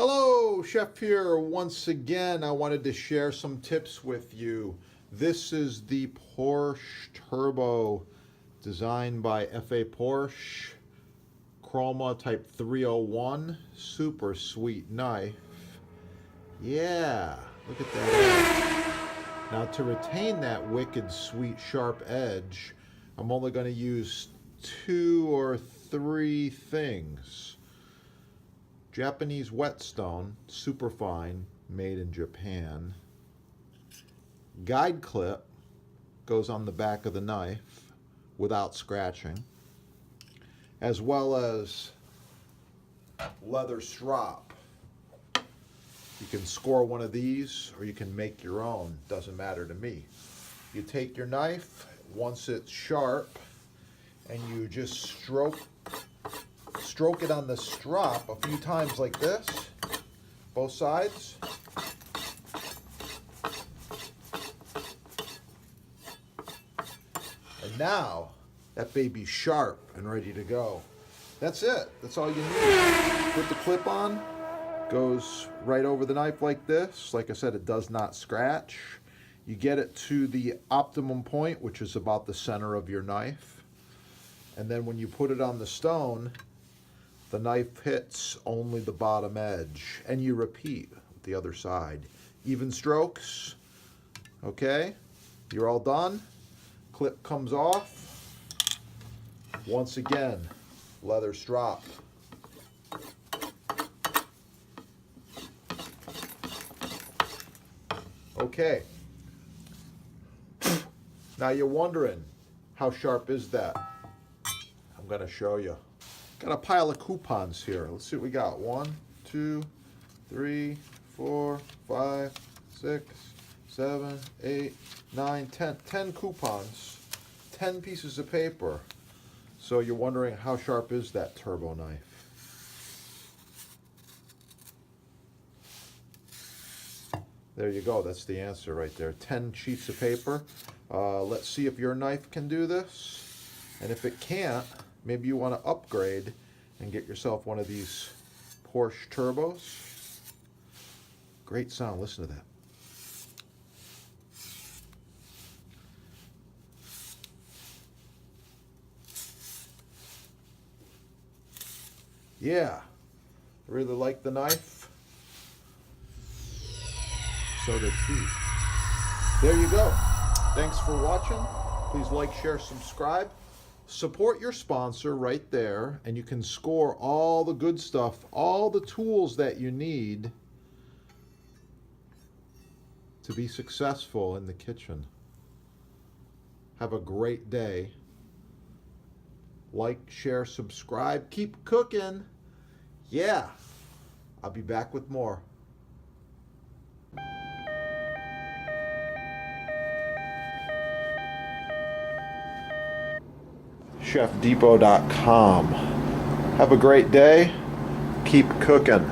Hello, Chef here. Once again, I wanted to share some tips with you. This is the Porsche Turbo designed by FA Porsche, Chroma Type 301. Super sweet knife. Yeah, look at that edge. Now to retain that wicked sweet sharp edge, I'm only going to use 2 or 3 things. Japanese whetstone, super fine, made in Japan. Guide clip goes on the back of the knife without scratching, as well as leather strop. You can score one of these or you can make your own, doesn't matter to me. You take your knife, once it's sharp, and you just stroke it on the strop a few times like this, both sides. And now that baby's sharp and ready to go. That's it. That's all you need. Put the clip on, goes right over the knife like this. Like I said, it does not scratch. You get it to the optimum point, which is about the center of your knife. And then when you put it on the stone, the knife hits only the bottom edge, and you repeat with the other side. Even strokes, okay? You're all done. Clip comes off. Once again, leather strop. Okay. Now you're wondering, how sharp is that? I'm gonna show you. Got a pile of coupons here. Let's see what we got. 1, 2, 3, 4, 5, 6, 7, 8, 9, 10. 10 coupons. 10 pieces of paper. So you're wondering, how sharp is that turbo knife? There you go. That's the answer right there. 10 sheets of paper. Let's see if your knife can do this. And if it can't, maybe you want to upgrade and get yourself one of these Porsche Turbos. Great sound, listen to that. Yeah, I really like the knife. So does she. There you go. Thanks for watching. Please like, share, subscribe. Support your sponsor right there, and you can score all the good stuff, all the tools that you need to be successful in the kitchen. Have a great day. Like, share, subscribe. Keep cooking. Yeah. I'll be back with more. ChefDepot.com. Have a great day. Keep cooking.